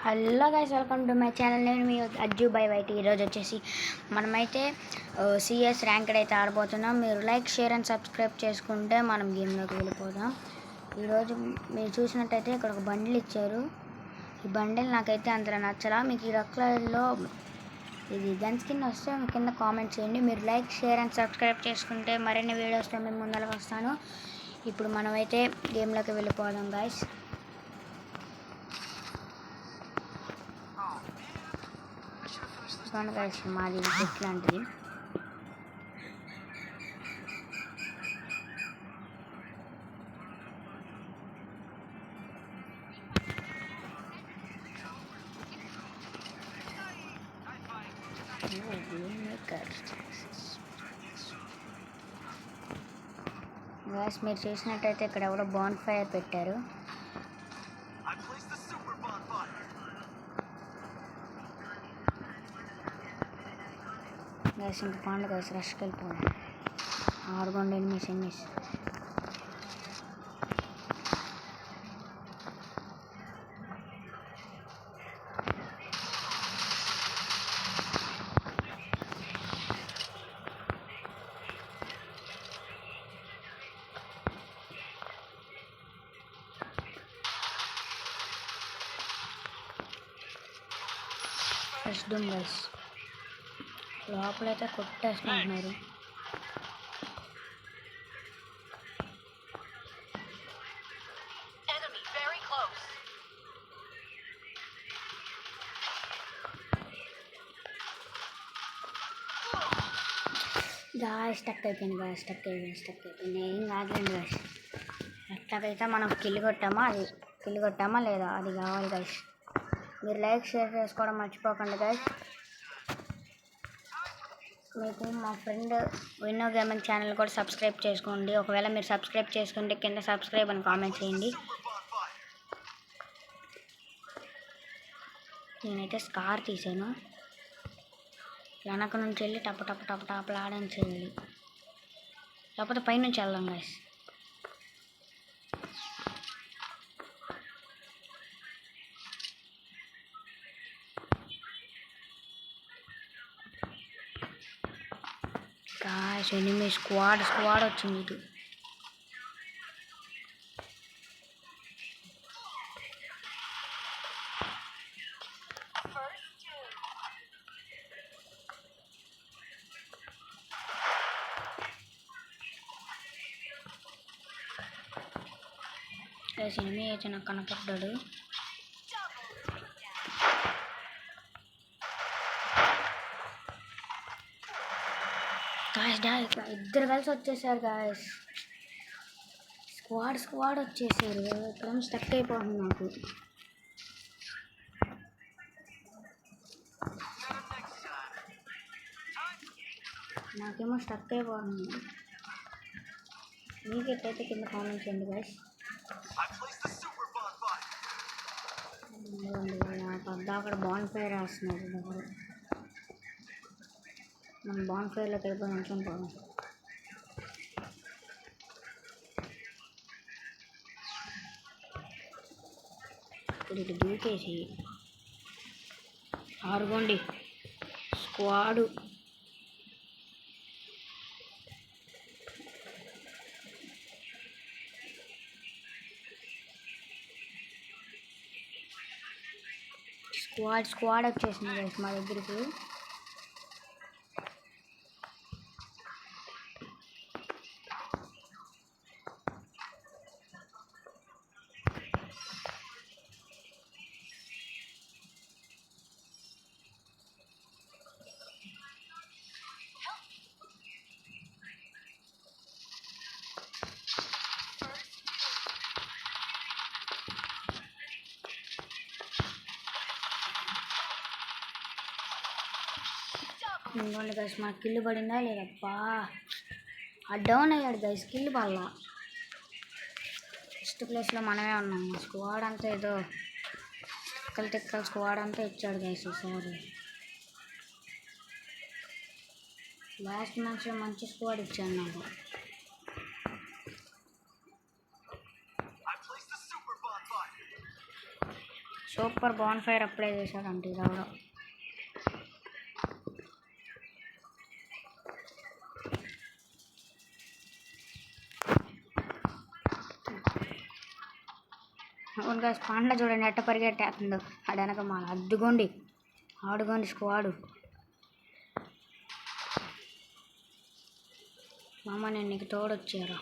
Hello guys, welcome to my channel. నేను మీ Ajju by white. ఈరోజు వచ్చేసి మనమైతే సిఎస్ ర్యాంక్డ్ అయితే ఆడబోతున్నాం. మీరు లైక్, షేర్ అండ్ సబ్స్క్రైబ్ చేసుకుంటే మనం గేమ్లోకి వెళ్ళిపోదాం. ఈరోజు మీరు చూసినట్టయితే ఇక్కడ ఒక బండిల్ ఇచ్చారు. ఈ బండిల్ నాకైతే అంతలా నచ్చలా. మీకు ఈ రొక్కలలో ఇది గన్ స్కిన్ వస్తే కింద కామెంట్ చేయండి. మీరు లైక్, షేర్ అండ్ సబ్స్క్రైబ్ చేసుకుంటే మరిన్ని వీడియోస్తో మేము ముందరకు వస్తాను. ఇప్పుడు మనమైతే గేమ్లోకి వెళ్ళిపోదాం గైస్. గైస్ మాది ఎట్లాంటిది గైస్, మీరు చూసినట్టయితే ఇక్కడ ఎవరో బాన్ ఫైర్ పెట్టారు. గైస్ ఇంకా పాండు గైస్, రష్కి వెళ్ళిపోవాలి. ఆడుకోండి ఎనిమిస్ ఫస్ట్ గైస్ లోపలైతే కొట్టేసుకుంటున్నారు. స్టక్ అయిపోయింది. ఏం కాదులేండి గాయస్. ఎట్లాగైతే మనం కిల్లు కొట్టామా లేదా అది కావాలి గాయస్. మీరు లైక్, షేర్ చేసుకోవడం మర్చిపోకండి గాయస్. మీకు మా ఫ్రెండ్ విన్నో గేమింగ్ ఛానల్ కూడా సబ్స్క్రైబ్ చేసుకోండి. ఒకవేళ మీరు సబ్స్క్రైబ్ చేసుకుంటే కింద సబ్స్క్రైబ్ అని కామెంట్ చేయండి. నేనైతే స్కార్ తీసాను. వెనక నుంచి వెళ్ళి టప ఆడని చేయాలి, లేకపోతే పైనుంచి వెళ్దాం గైస్. గాయ్స్ ఎనిమి స్క్వాడ్ వచ్చింది ఇటు. ఎనిమి అయితే నాకు కనపడ్డాడు. ఇద్దరు కలిసి వచ్చేసారు గాయస్. స్క్వాడ్ వచ్చేసారు. ఇక్కడ స్టక్ అయిపోతుంది నాకేమో స్టక్ అయిపోతుంది. మీకు ఎట్లయితే కింద కామెంట్ చేయండి గాయస్. అక్కడ బాన్ ఫైర్ వేస్తున్నారు. మనం బాన్ ఫైర్లోకి వెళ్ళిపోయి నుంచుని పోదాం. ఇప్పుడు ఇటు దూకేసి ఆరుగోండి స్క్వాడు. స్క్వాడ్ వచ్చేసింది గైస్ మా దగ్గరికి. ఇంకోండి గైస్, మనకు కిల్లు పడిందా లేదప్పా. డౌన్ అయ్యాడు గైస్, కిల్లు పడలా. ఫస్ట్ ప్లేస్లో మనమే ఉన్నాము. స్క్వాడ్ అంతా ఏదో తిక్కల స్క్వాడ్ అంతా ఇచ్చాడు గైస్ ఈసారి. లాస్ట్ మ్యాచ్లో మంచి స్క్వాడ్ ఇచ్చాడు నాకు. సూపర్ బాన్ ఫైర్ అప్లై చేశాడంటే ఎవరో. అవును గాయస్, పాండ చూడండి ఎట్ట పరిగెట్టేస్తుందో ఆడనక మా అద్దుకోండి, ఆడుకోండి స్క్వాడు. మామ నేను నీకు తోడొచ్చారా.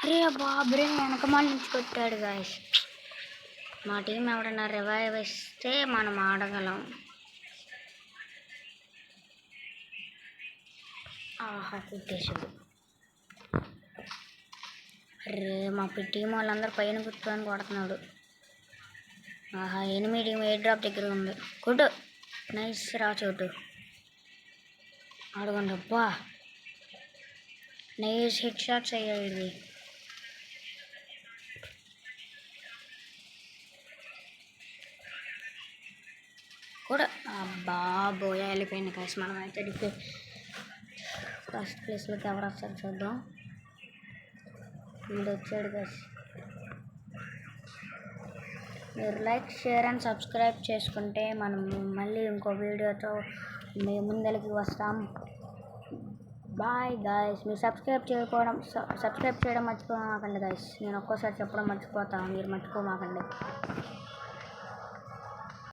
అరే బాబరే వెనకమాల నుంచి కొట్టాడు గాయస్. మా టీం ఎవడన్నా రివైవ్ ఇస్తే మనం ఆడగలం. ఆహా కుట్టేసాడు. అరే మా టీం వాళ్ళందరూ పైన కూర్చొని కొడుతున్నాడు. ఆహా ఎనిమిది టీం ఎయిర్ డ్రాప్ దగ్గర ఉంది. కొట్టు, నైస్ రా చోటు. ఆడుకోండి అబ్బా, నైస్ హిట్ షాట్స్ అయ్యాయి ఇది. కూడా అబ్బా బోయా వెళ్ళిపోయింది కాసి. మనం అయితే ఫస్ట్ ప్లేస్లోకి ఎవరు వస్తారు చూద్దాం. వీడు వచ్చాడు కాసి. మీరు లైక్ షేర్ అండ్ సబ్స్క్రైబ్ చేసుకుంటే మనం మళ్ళీ ఇంకో వీడియోతో మేము ముందరికి వస్తాం. Bye guys. మీరు సబ్స్క్రైబ్ చేయడం మర్చిపోమాకండి గాయస్. నేను ఒక్కోసారి చెప్పడం మర్చిపోతాను, మీరు మర్చిపోమాకండి.